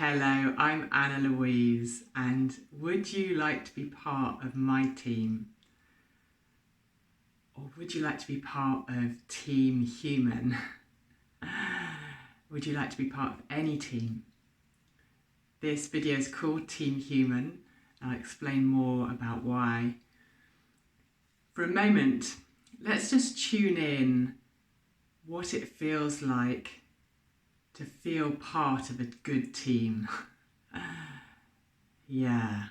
Hello, I'm Annalouise, and would you like to be part of my team? Or would you like to be part of Team Human? Would you like to be part of any team? This video is called Team Human, and I'll explain more about why. For a moment, let's just tune in what it feels like to feel part of a good team. Yeah,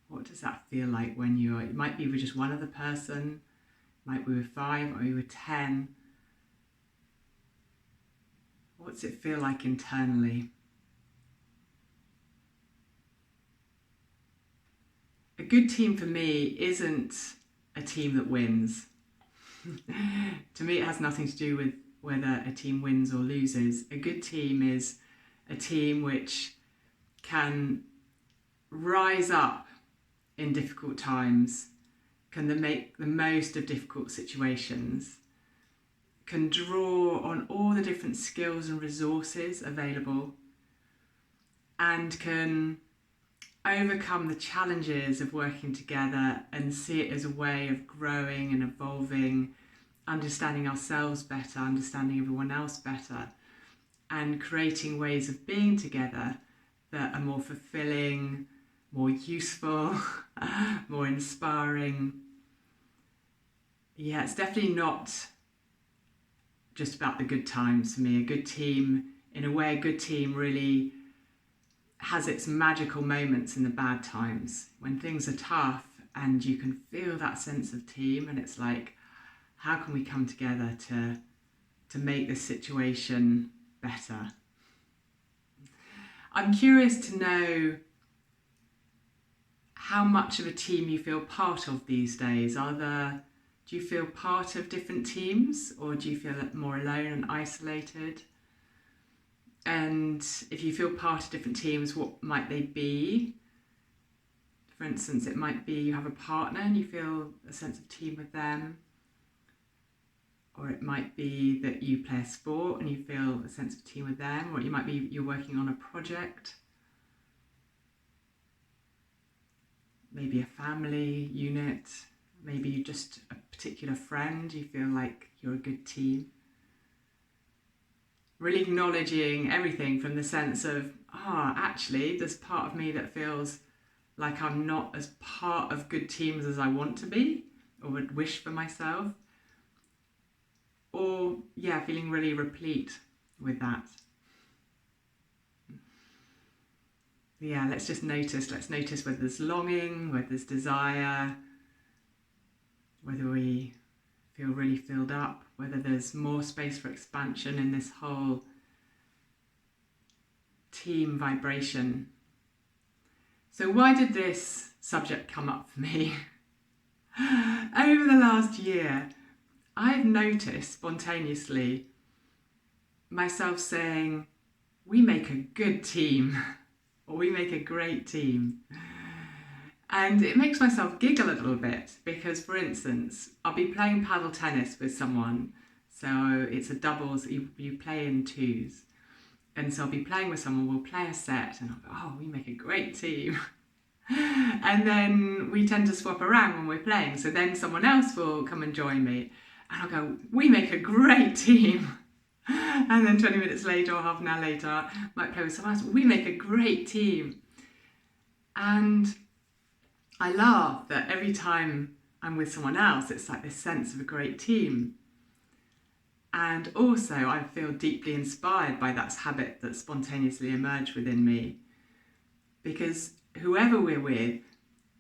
what does that feel like when it might be with just one other person, it might be with 5 or you with 10. What's it feel like internally? A good team for me isn't a team that wins. To me, it has nothing to do with whether a team wins or loses. A good team is a team which can rise up in difficult times, can make the most of difficult situations, can draw on all the different skills and resources available, and can overcome the challenges of working together and see it as a way of growing and evolving, understanding ourselves better, understanding everyone else better, and creating ways of being together that are more fulfilling, more useful, more inspiring. Yeah, it's definitely not just about the good times for me. A good team, in a way, a good team really has its magical moments in the bad times when things are tough and you can feel that sense of team, and it's like, how can we come together to make this situation better? I'm curious to know how much of a team you feel part of these days. Do you feel part of different teams, or do you feel more alone and isolated? And if you feel part of different teams, what might they be? For instance, it might be you have a partner and you feel a sense of team with them. Or it might be that you play a sport and you feel a sense of team with them. Or it might be you're working on a project. Maybe a family unit. Maybe you're just a particular friend. You feel like you're a good team. Really acknowledging everything from the sense of, actually, there's part of me that feels like I'm not as part of good teams as I want to be or would wish for myself. Or, feeling really replete with that. Let's just notice. Let's notice whether there's longing, whether there's desire, whether we feel really filled up, whether there's more space for expansion in this whole team vibration. So why did this subject come up for me? Over the last year, I've noticed spontaneously myself saying, we make a good team, or we make a great team. And it makes myself giggle a little bit because, for instance, I'll be playing paddle tennis with someone. So it's a doubles, you play in twos. And so I'll be playing with someone, we'll play a set, and I'll go, we make a great team. And then we tend to swap around when we're playing. So then someone else will come and join me. And I'll go, we make a great team. And then 20 minutes later or half an hour later, I might play with someone else. We make a great team. And I laugh that every time I'm with someone else, it's like this sense of a great team. And also I feel deeply inspired by that habit that spontaneously emerged within me. Because whoever we're with,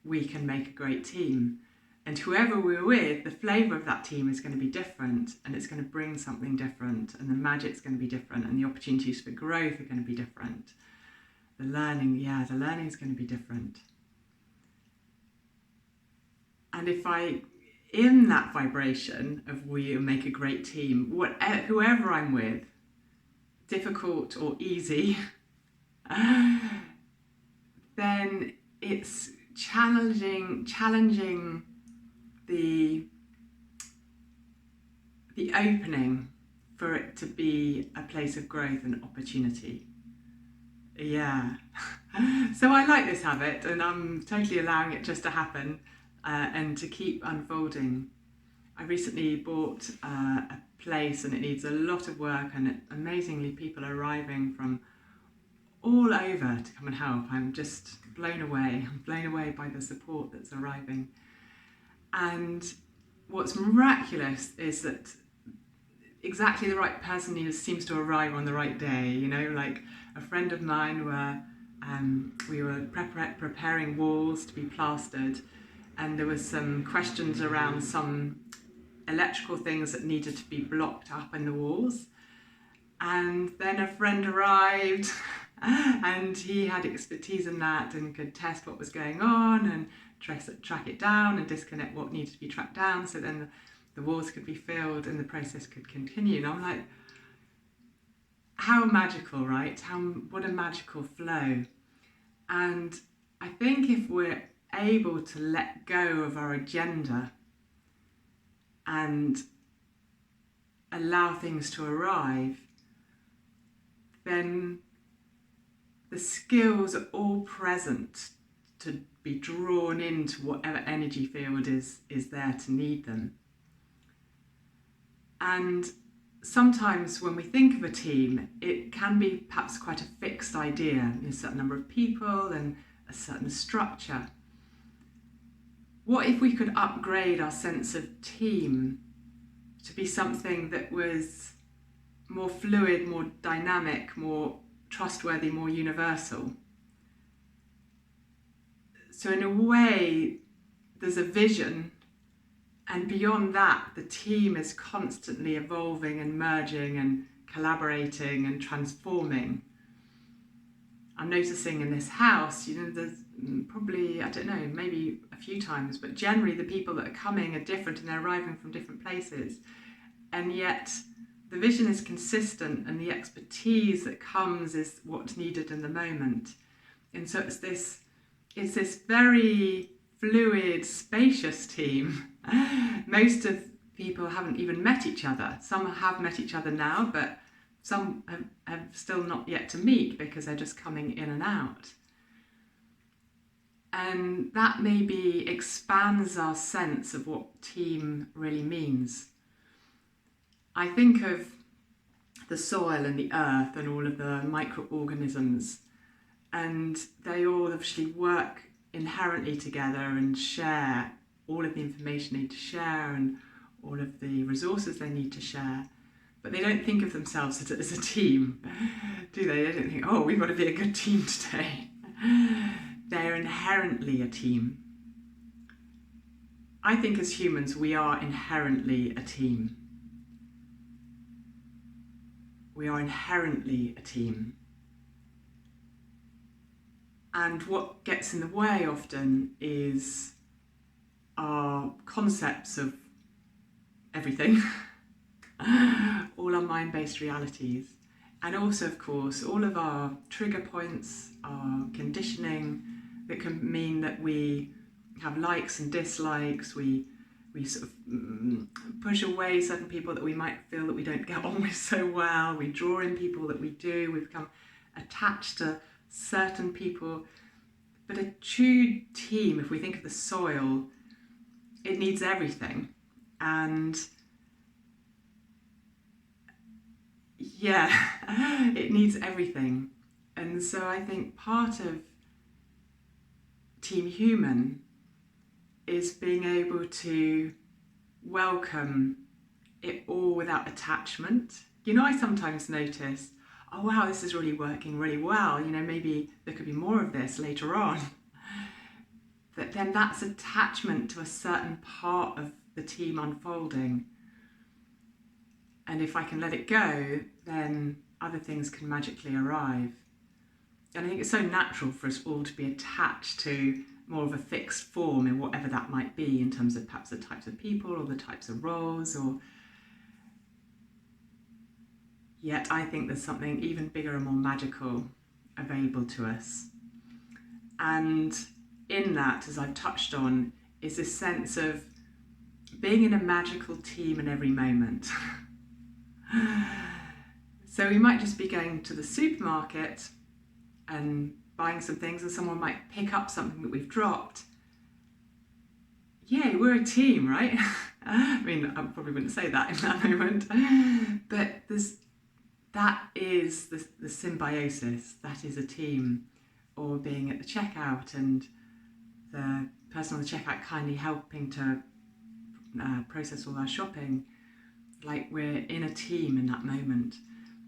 we can make a great team. And whoever we're with, the flavour of that team is going to be different, and it's going to bring something different, and the magic's going to be different, and the opportunities for growth are going to be different. The learning is going to be different. And if in that vibration of we make a great team, whoever I'm with, difficult or easy, then it's challenging the opening for it to be a place of growth and opportunity. Yeah. So I like this habit, and I'm totally allowing it just to happen and to keep unfolding. I recently bought a place and it needs a lot of work, and amazingly people are arriving from all over to come and help. I'm just blown away. I'm blown away by the support that's arriving. And what's miraculous is that exactly the right person seems to arrive on the right day. You know, like a friend of mine where we were preparing walls to be plastered, and there was some questions around some electrical things that needed to be blocked up in the walls. And then a friend arrived and he had expertise in that and could test what was going on and track it down and disconnect what needed to be tracked down, so then the walls could be filled and the process could continue. And I'm like, how magical, right? What a magical flow. And I think if we're able to let go of our agenda and allow things to arrive, then the skills are all present to be drawn into whatever energy field is there to need them. And sometimes when we think of a team, it can be perhaps quite a fixed idea, a certain number of people and a certain structure. What if we could upgrade our sense of team to be something that was more fluid, more dynamic, more trustworthy, more universal? So in a way, there's a vision, and beyond that, the team is constantly evolving and merging and collaborating and transforming. I'm noticing in this house, there's probably, I don't know, maybe a few times, but generally the people that are coming are different and they're arriving from different places. And yet the vision is consistent and the expertise that comes is what's needed in the moment. And so it's this very fluid, spacious team. Most of people haven't even met each other. Some have met each other now, but some have still not yet to meet because they're just coming in and out. And that maybe expands our sense of what team really means. I think of the soil and the earth and all of the microorganisms, and they all obviously work inherently together and share all of the information they need to share and all of the resources they need to share. But they don't think of themselves as a team, do they? They don't think, oh, we've got to be a good team today. They're inherently a team. I think as humans, we are inherently a team. We are inherently a team. And what gets in the way often is our concepts of everything, all our mind-based realities, and also, of course, all of our trigger points, our conditioning that can mean that we have likes and dislikes, we sort of push away certain people that we might feel that we don't get on with so well, we draw in people that we do, we become attached to certain people. But a true team, if we think of the soil, it needs everything. And yeah, it needs everything. And so I think part of Team Human is being able to welcome it all without attachment. I sometimes notice, oh wow, this is really working really well, maybe there could be more of this later on. But then that's attachment to a certain part of the team unfolding. And if I can let it go, then other things can magically arrive. And I think it's so natural for us all to be attached to more of a fixed form in whatever that might be, in terms of perhaps the types of people or the types of roles, or yet I think there's something even bigger and more magical available to us. And in that, as I've touched on, is this sense of being in a magical team in every moment. So we might just be going to the supermarket and buying some things, and someone might pick up something that we've dropped. Yeah, we're a team, right? I mean, I probably wouldn't say that in that moment, but that is the symbiosis. That is a team. Or being at the checkout and the person on the checkout kindly helping to process all our shopping. Like we're in a team in that moment.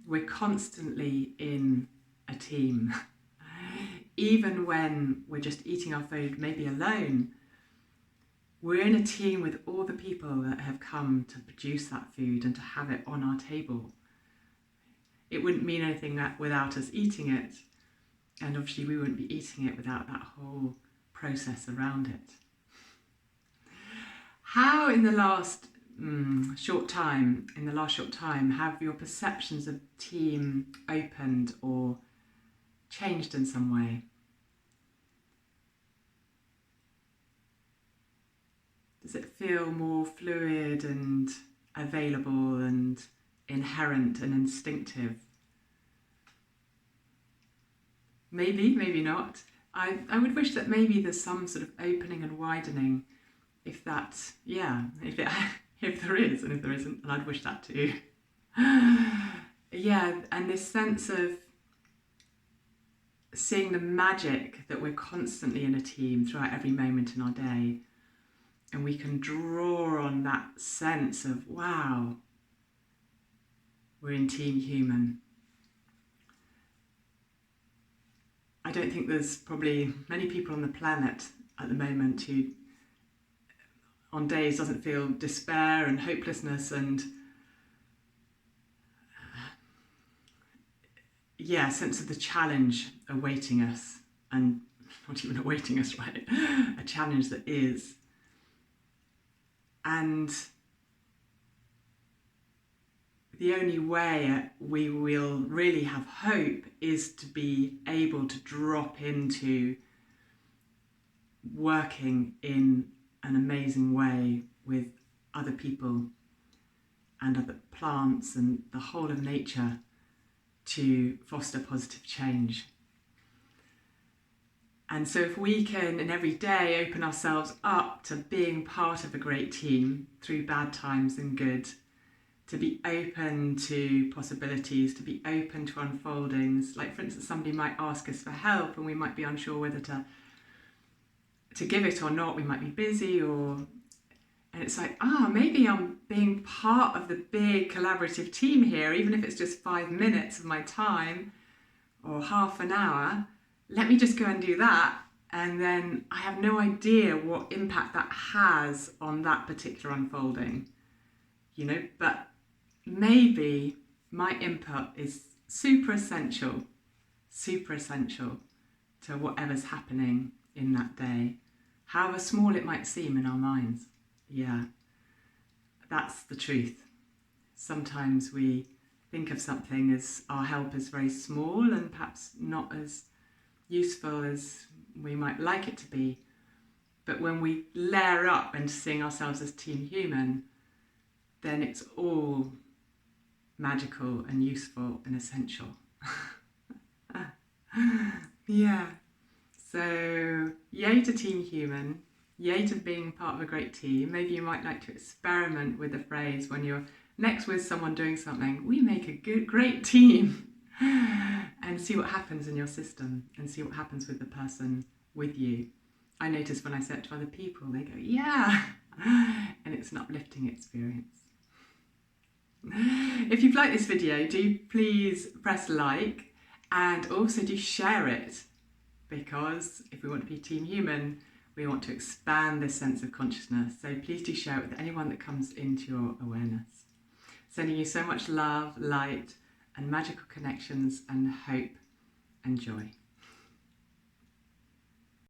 We're constantly in a team. Even when we're just eating our food, maybe alone, we're in a team with all the people that have come to produce that food and to have it on our table. It wouldn't mean anything without us eating it. And obviously we wouldn't be eating it without that whole process around it. How in the last short time, have your perceptions of team opened or changed in some way? Does it feel more fluid and available and inherent and instinctive? Maybe, maybe not. I would wish that maybe there's some sort of opening and widening, if there is, and if there isn't, and I'd wish that too. Yeah, and this sense of seeing the magic that we're constantly in a team throughout every moment in our day, and we can draw on that sense of, wow, we're in Team Human. I don't think there's probably many people on the planet at the moment who on days doesn't feel despair and hopelessness and sense of the challenge awaiting us, and not even awaiting us, right? A challenge that is. And the only way we will really have hope is to be able to drop into working in an amazing way with other people and other plants and the whole of nature to foster positive change. And so if we can in every day open ourselves up to being part of a great team through bad times and good, to be open to possibilities, to be open to unfoldings. Like for instance, somebody might ask us for help and we might be unsure whether to give it or not. We might be busy and it's like, maybe I'm being part of the big collaborative team here, even if it's just 5 minutes of my time or half an hour. Let me just go and do that. And then I have no idea what impact that has on that particular unfolding, but maybe my input is super essential to whatever's happening in that day, however small it might seem in our minds. Yeah, that's the truth. Sometimes we think of something as our help is very small and perhaps not as useful as we might like it to be. But when we layer up into seeing ourselves as Team Human, then it's all magical and useful and essential. Yeah. So, yay to Team Human. Yay to being part of a great team. Maybe you might like to experiment with the phrase when you're next with someone doing something. We make a great team. And see what happens in your system and see what happens with the person with you. I notice when I say it to other people, they go, yeah, and it's an uplifting experience. If you've liked this video, do please press like and also do share it, because if we want to be Team Human, we want to expand this sense of consciousness. So please do share it with anyone that comes into your awareness. Sending you so much love, light, and magical connections and hope and joy.